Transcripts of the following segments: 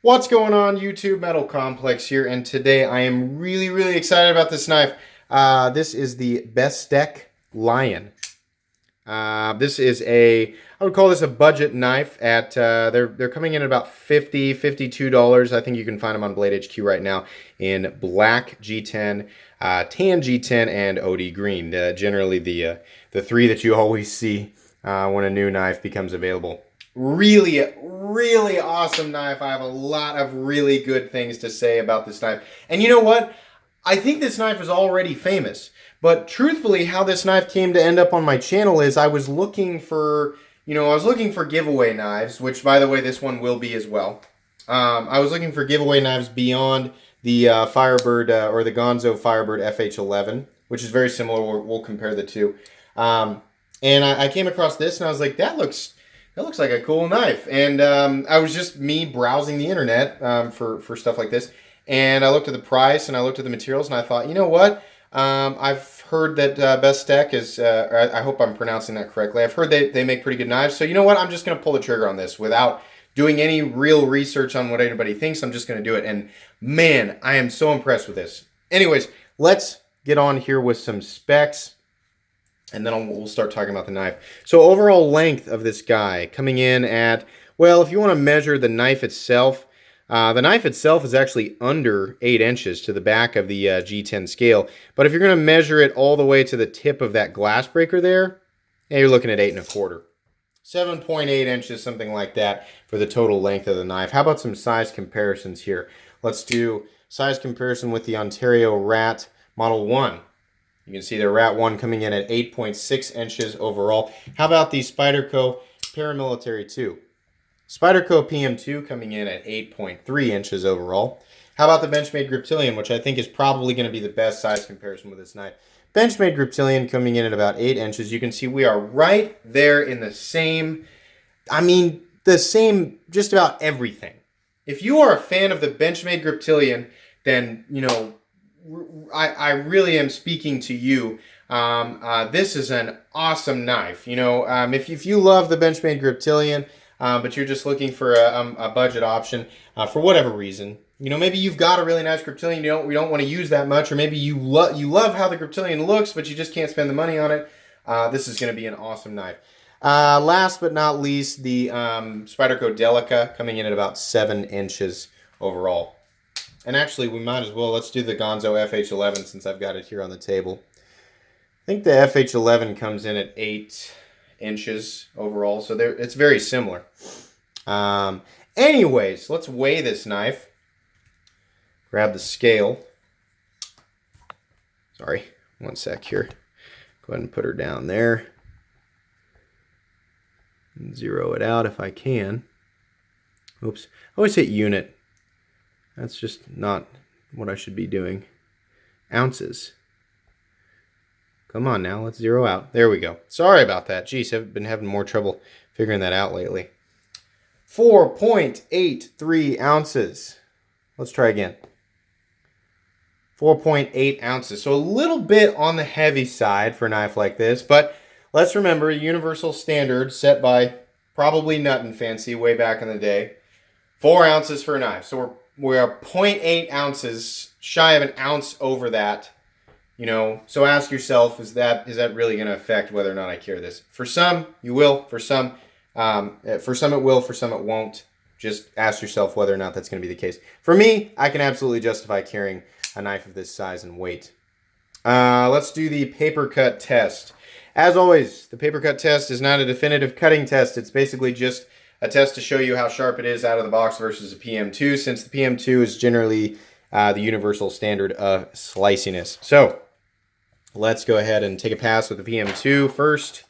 What's going on, YouTube? Metal Complex here, and today I am really excited about this knife. This is the Bestech Lion. This is I would call this a budget knife. They're coming in at about $52. I think you can find them on Blade HQ right now in black G10, tan G10, and OD green. Generally the three that you always see when a new knife becomes available. Really awesome knife. I have a lot of really good things to say about this knife. And you know what? I think this knife is already famous. But truthfully, how this knife came to end up on my channel is I was looking for, giveaway knives, which, by the way, this one will be as well. I was looking for giveaway knives beyond the Firebird or the Gonzo Firebird FH11, which is very similar. We'll compare the two. And I came across this, and I was like, that looks like a cool knife. And I was just me browsing the internet for stuff like this. And I looked at the price and I looked at the materials and I thought, you know what? I've heard that Bestech is, I hope I'm pronouncing that correctly. I've heard they make pretty good knives. So you know what? I'm just going to pull the trigger on this without doing any real research on what anybody thinks. I'm just going to do it. And man, I am so impressed with this. Anyways, let's get on here with some specs. And then we'll start talking about the knife. So overall length of this guy coming in at, well, if you want to measure the knife itself is actually under 8 inches to the back of the G10 scale. But if you're going to measure it all the way to the tip of that glass breaker there, yeah, you're looking at 8 1/4. 7.8 inches, something like that, for the total length of the knife. How about some size comparisons here? Let's do size comparison with the Ontario Rat Model 1. You can see the Rat 1 coming in at 8.6 inches overall. How about the Spyderco Paramilitary 2? Spyderco PM2 coming in at 8.3 inches overall. How about the Benchmade Griptilian, which I think is probably going to be the best size comparison with this knife. Benchmade Griptilian coming in at about 8 inches. You can see we are right there in the same just about everything. If you are a fan of the Benchmade Griptilian, then, you know, I really am speaking to you. This is an awesome knife. You know, if you love the Benchmade Griptilian, but you're just looking for a budget option for whatever reason, you know, maybe you've got a really nice Griptilian, you don't want to use that much, or maybe you love how the Griptilian looks, but you just can't spend the money on it. This is going to be an awesome knife. Last but not least, the Spyderco Delica coming in at about 7 inches overall. And actually, we might as well, let's do the Gonzo FH11 since I've got it here on the table. I think the FH11 comes in at 8 inches overall, so it's very similar. Anyways, let's weigh this knife. Grab the scale. Sorry, one sec here. Go ahead and put her down there. And zero it out if I can. Oops, I always hit unit. That's just not what I should be doing. Ounces. Come on now, let's zero out. There we go. Sorry about that. Jeez, I've been having more trouble figuring that out lately. 4.83 ounces. Let's try again. 4.8 ounces. So a little bit on the heavy side for a knife like this, but let's remember a universal standard set by probably Nut and Fancy way back in the day. 4 ounces for a knife. So we're 0.8 ounces shy of an ounce over that. You know, so ask yourself, is that really going to affect whether or not I carry this? For some, you will. For some it will. For some, it won't. Just ask yourself whether or not that's going to be the case. For me, I can absolutely justify carrying a knife of this size and weight. Let's do the paper cut test. As always, the paper cut test is not a definitive cutting test. It's basically just a test to show you how sharp it is out of the box versus a PM2, since the PM2 is generally the universal standard of sliciness. So let's go ahead and take a pass with the PM2 first.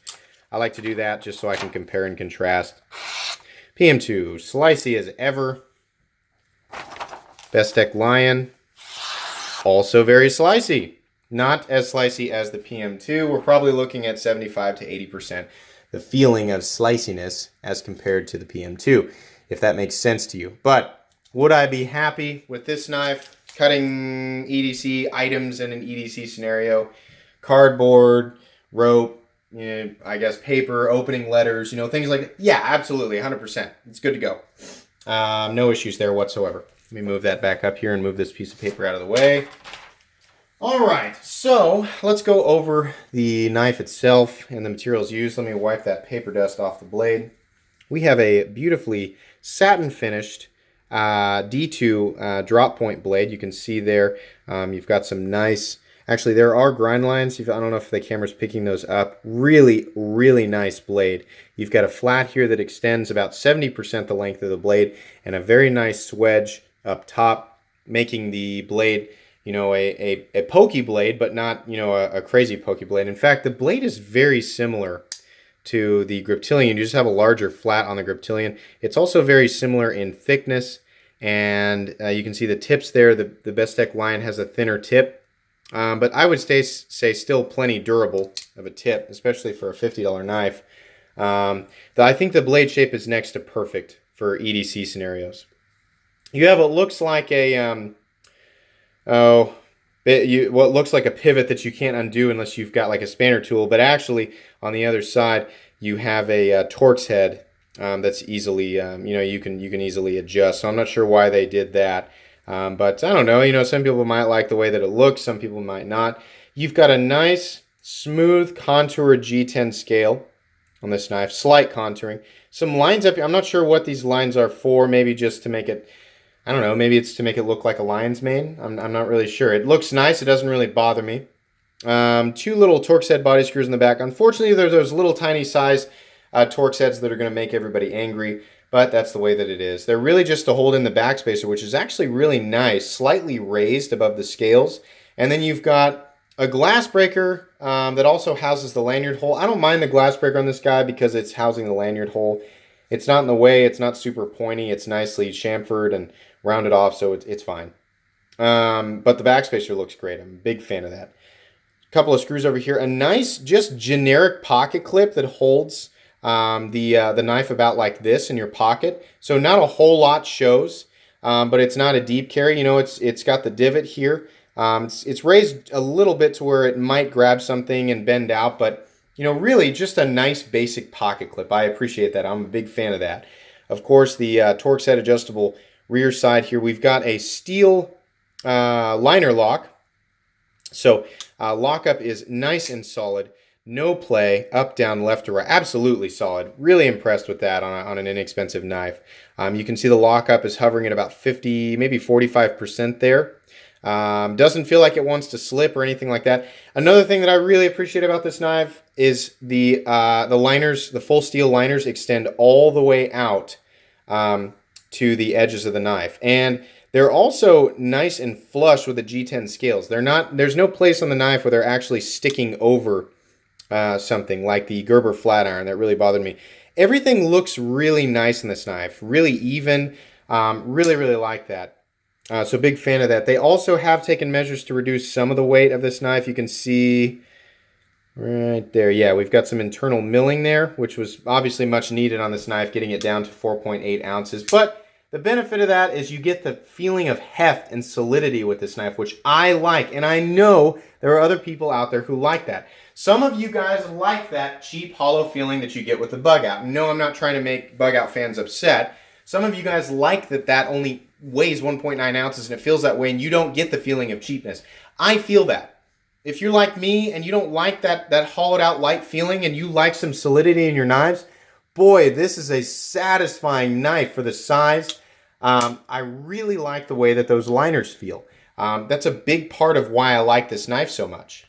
I like to do that just so I can compare and contrast. PM2, slicey as ever. Bestech Lion, also very slicey. Not as slicey as the PM2. We're probably looking at 75 to 80%. The feeling of sliciness as compared to the PM2, if that makes sense to you. But would I be happy with this knife cutting EDC items in an EDC scenario? Cardboard, rope, you know, I guess paper, opening letters, you know, things like that. Yeah, absolutely, 100%. It's good to go. No issues there whatsoever. Let me move that back up here and move this piece of paper out of the way. All right, so let's go over the knife itself and the materials used. Let me wipe that paper dust off the blade. We have a beautifully satin finished D2 drop point blade. You can see there you've got some nice, actually there are grind lines. I don't know if the camera's picking those up. Really, really nice blade. You've got a flat here that extends about 70% the length of the blade and a very nice wedge up top, making the blade, you know, a pokey blade, but not, you know, a crazy pokey blade. In fact, the blade is very similar to the Griptilian. You just have a larger flat on the Griptilian. It's also very similar in thickness, and you can see the tips there. The Bestech line has a thinner tip, but I would say still plenty durable of a tip, especially for a $50 knife. I think the blade shape is next to perfect for EDC scenarios. You have what looks like a what looks like a pivot that you can't undo unless you've got like a spanner tool, but actually on the other side you have a Torx head that's easily you know, you can easily adjust. So I'm not sure why they did that, but I don't know, you know, some people might like the way that it looks, some people might not. You've got a nice smooth contour G10 scale on this knife, slight contouring, some lines up here. I'm not sure what these lines are for, maybe just to make it, I don't know, maybe it's to make it look like a lion's mane. I'm not really sure. It looks nice. It doesn't really bother me. Two little Torx head body screws in the back. Unfortunately, there's those little tiny size Torx heads that are going to make everybody angry, but that's the way that it is. They're really just to hold in the backspacer, which is actually really nice, slightly raised above the scales. And then you've got a glass breaker that also houses the lanyard hole. I don't mind the glass breaker on this guy because it's housing the lanyard hole. It's not in the way. It's not super pointy. It's nicely chamfered and rounded off, so it's fine. But the backspacer looks great. I'm a big fan of that. A couple of screws over here. A nice, just generic pocket clip that holds the knife about like this in your pocket. So not a whole lot shows, but it's not a deep carry. You know, it's got the divot here. It's raised a little bit to where it might grab something and bend out, but you know, really just a nice basic pocket clip. I appreciate that. I'm a big fan of that. Of course, the Torx head adjustable rear side here, we've got a steel liner lock. So lockup is nice and solid. No play, up, down, left, or right. Absolutely solid. Really impressed with that on an inexpensive knife. You can see the lockup is hovering at about 50, maybe 45% there. Doesn't feel like it wants to slip or anything like that. Another thing that I really appreciate about this knife is the liners, the full steel liners extend all the way out to the edges of the knife. And they're also nice and flush with the G10 scales. There's no place on the knife where they're actually sticking over something like the Gerber flat iron. That really bothered me. Everything looks really nice in this knife, really even. Really, really like that. So big fan of that. They also have taken measures to reduce some of the weight of this knife. You can see right there. Yeah, we've got some internal milling there, which was obviously much needed on this knife, getting it down to 4.8 ounces. But the benefit of that is you get the feeling of heft and solidity with this knife, which I like. And I know there are other people out there who like that. Some of you guys like that cheap, hollow feeling that you get with the bug out. No, I'm not trying to make bug out fans upset. Some of you guys like that only weighs 1.9 ounces and it feels that way and you don't get the feeling of cheapness. I feel that. If you're like me and you don't like that hollowed out light feeling and you like some solidity in your knives, boy, this is a satisfying knife for the size. I really like the way that those liners feel. That's a big part of why I like this knife so much.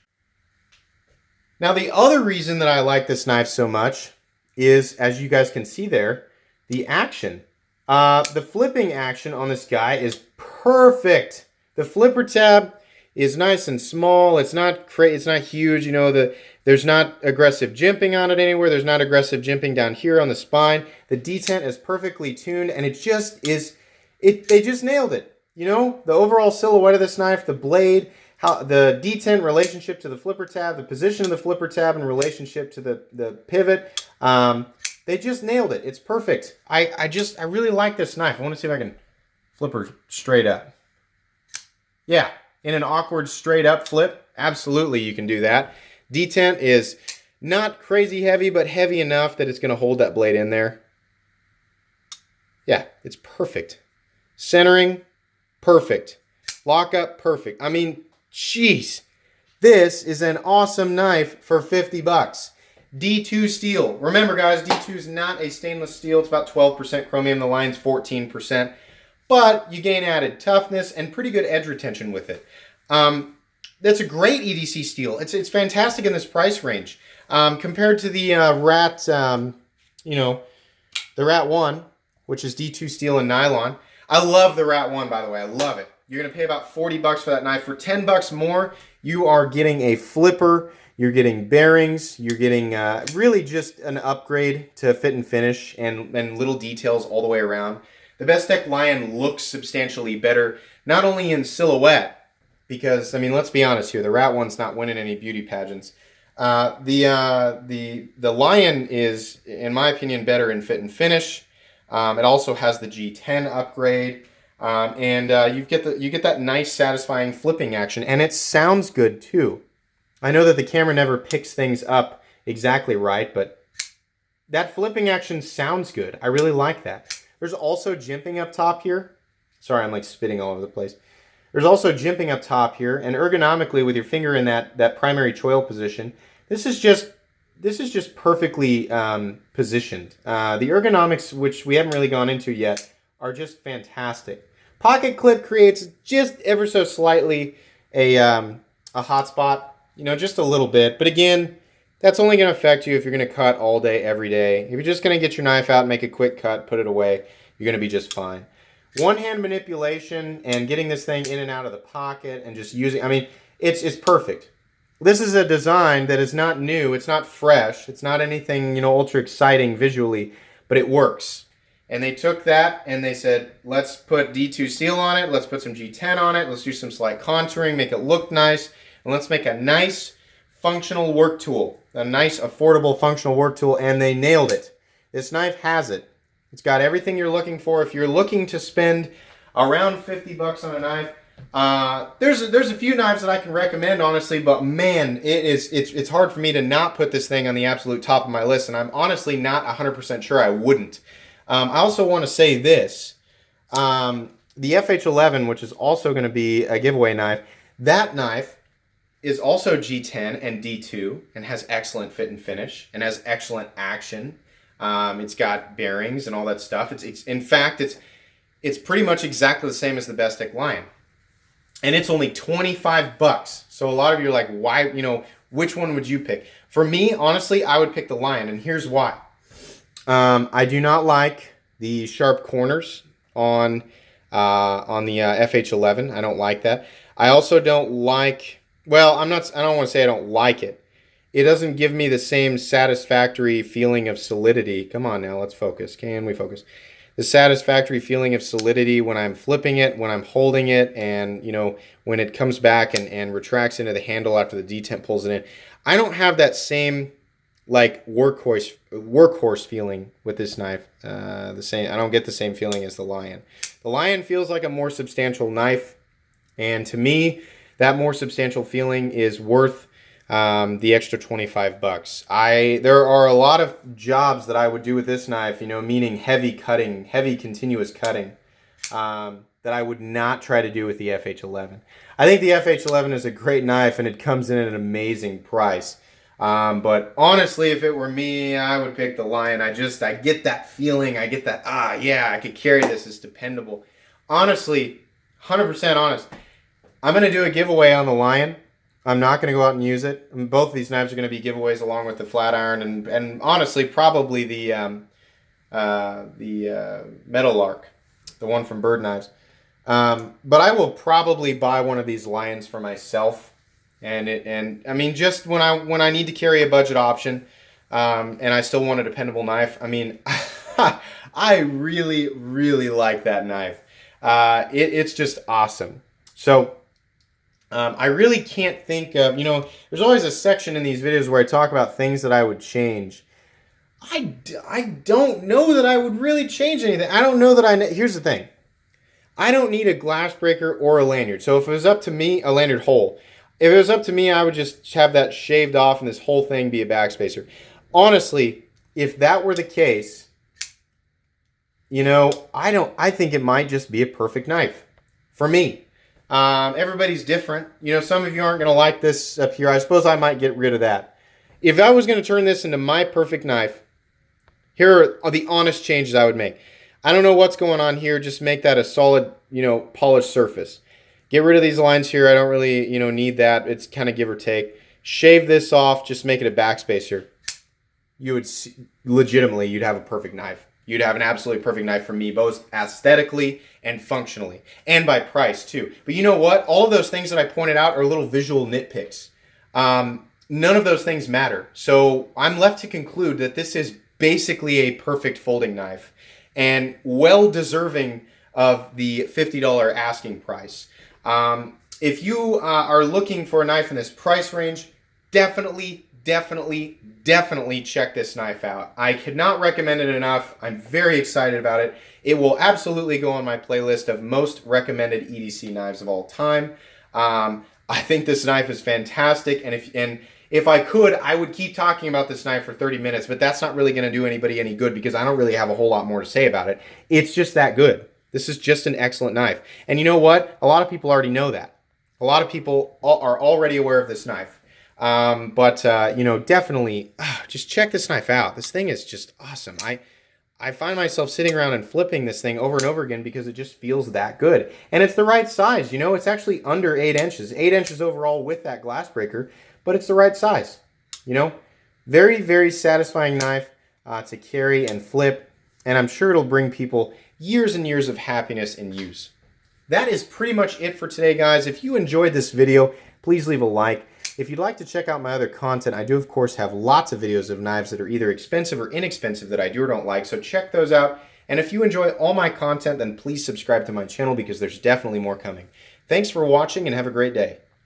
Now, the other reason that I like this knife so much is, as you guys can see there, the action. The flipping action on this guy is perfect. The flipper tab is nice and small. It's not huge. You know, there's not aggressive jimping on it anywhere. There's not aggressive jimping down here on the spine. The detent is perfectly tuned, and it just is. They just nailed it. You know, the overall silhouette of this knife, the blade, how the detent relationship to the flipper tab, the position of the flipper tab in relationship to the pivot. They just nailed it. It's perfect. I really like this knife. I want to see if I can flip her straight up. Yeah, in an awkward straight up flip, absolutely you can do that. Detent is not crazy heavy, but heavy enough that it's going to hold that blade in there. Yeah, it's perfect. Centering, perfect. Lockup, perfect. I mean, jeez. This is an awesome knife for 50 bucks. D2 steel. Remember, guys, D2 is not a stainless steel. It's about 12% chromium. The line's 14%. But you gain added toughness and pretty good edge retention with it. That's a great EDC steel. It's fantastic in this price range. Compared to the Rat, the Rat 1, which is D2 steel and nylon. I love the Rat 1, by the way. I love it. You're going to pay about 40 bucks for that knife. For 10 bucks more, you are getting a flipper, you're getting bearings, you're getting really just an upgrade to fit and finish and little details all the way around. The Bestech Lion looks substantially better, not only in silhouette, because, I mean, let's be honest here, the Rat 1's not winning any beauty pageants. The Lion is, in my opinion, better in fit and finish. It also has the G10 upgrade. You get that nice, satisfying flipping action, and it sounds good too. I know that the camera never picks things up exactly right, but that flipping action sounds good. I really like that. There's also jimping up top here. Sorry, I'm like spitting all over the place. There's also jimping up top here, and ergonomically with your finger in that primary choil position, this is just perfectly positioned. The ergonomics, which we haven't really gone into yet, are just fantastic. Pocket clip creates just ever so slightly a hot spot, just a little bit. But again, that's only going to affect you if you're going to cut all day, every day. If you're just going to get your knife out, make a quick cut, put it away, you're going to be just fine. One-hand manipulation and getting this thing in and out of the pocket and just using, I mean, it's perfect. This is a design that is not new, it's not fresh, it's not anything, ultra exciting visually, but it works. And they took that and they said, let's put D2 steel on it, let's put some G10 on it, let's do some slight contouring, make it look nice, and let's make a nice functional work tool. A nice, affordable, functional work tool, and they nailed it. This knife has it. It's got everything you're looking for. If you're looking to spend around 50 bucks on a knife, there's a few knives that I can recommend, honestly, but man, it's hard for me to not put this thing on the absolute top of my list, and I'm honestly not 100% sure I wouldn't. I also want to say this. The FH11, which is also going to be a giveaway knife, that knife is also G10 and D2 and has excellent fit and finish and has excellent action. It's got bearings and all that stuff. In fact, it's pretty much exactly the same as the Bestech Lion. And it's only 25 bucks. So a lot of you are like, why, which one would you pick? For me, honestly, I would pick the Lion, and here's why. I do not like the sharp corners on the FH11. I don't like that. I also don't like, well, I don't want to say I don't like it. It doesn't give me the same satisfactory feeling of solidity. Come on now, let's focus. Can we focus? The satisfactory feeling of solidity when I'm flipping it, when I'm holding it, and when it comes back and retracts into the handle after the detent pulls it in. I don't have that same like workhorse feeling with this knife. I don't get the same feeling as the Lion. The Lion feels like a more substantial knife, and to me, that more substantial feeling is worth the extra 25 bucks. There are a lot of jobs that I would do with this knife, meaning heavy cutting, heavy continuous cutting, that I would not try to do with the FH11. I think the FH11 is a great knife and it comes in at an amazing price. But honestly, if it were me, I would pick the Lion. I get that feeling. I get that, yeah, I could carry this. It's dependable. Honestly, 100% honest. I'm going to do a giveaway on the Lion. I'm not going to go out and use it. Both of these knives are going to be giveaways along with the flat iron and honestly probably the Meadowlark, the one from Bird Knives. But I will probably buy one of these Lions for myself, and I mean just when I need to carry a budget option, and I still want a dependable knife. I mean, I really like that knife. It's just awesome. So. I really can't think of, there's always a section in these videos where I talk about things that I would change. I don't know that I would really change anything. I don't know that here's the thing. I don't need a glass breaker or a lanyard. So if it was up to me, a lanyard hole. If it was up to me, I would just have that shaved off and this whole thing be a backspacer. Honestly, if that were the case, you know, I think it might just be a perfect knife for me. Everybody's different. You know, some of you aren't going to like this up here. I suppose I might get rid of that. If I was going to turn this into my perfect knife, here are the honest changes I would make. I don't know what's going on here. Just make that a solid, you know, polished surface. Get rid of these lines here. I don't really, you know, need that. It's kind of give or take. Shave this off. Just make it a backspace here. You would see, legitimately, you'd have a perfect knife. You'd have an absolutely perfect knife for me, both aesthetically and functionally, and by price too. But you know what? All of those things that I pointed out are little visual nitpicks. None of those things matter. So I'm left to conclude that this is basically a perfect folding knife and well deserving of the $50 asking price. If you are looking for a knife in this price range, definitely check this knife out. I could not recommend it enough. I'm very excited about it. It will absolutely go on my playlist of most recommended EDC knives of all time. I think this knife is fantastic, and if I could, I would keep talking about this knife for 30 minutes, but that's not really going to do anybody any good because I don't really have a whole lot more to say about it. It's just that good. This is just an excellent knife. And you know what? A lot of people already know that. A lot of people are already aware of this knife. You know, definitely just check this knife out. This thing is just awesome. I find myself sitting around and flipping this thing over and over again because it just feels that good. And it's the right size, you know, it's actually under 8 inches. 8 inches overall with that glass breaker, but it's the right size, you know. Very satisfying knife to carry and flip, and I'm sure it'll bring people years and years of happiness in use. That is pretty much it for today, guys. If you enjoyed this video, please leave a like. If you'd like to check out my other content, I do, of course, have lots of videos of knives that are either expensive or inexpensive that I do or don't like, so check those out. And if you enjoy all my content, then please subscribe to my channel because there's definitely more coming. Thanks for watching and have a great day.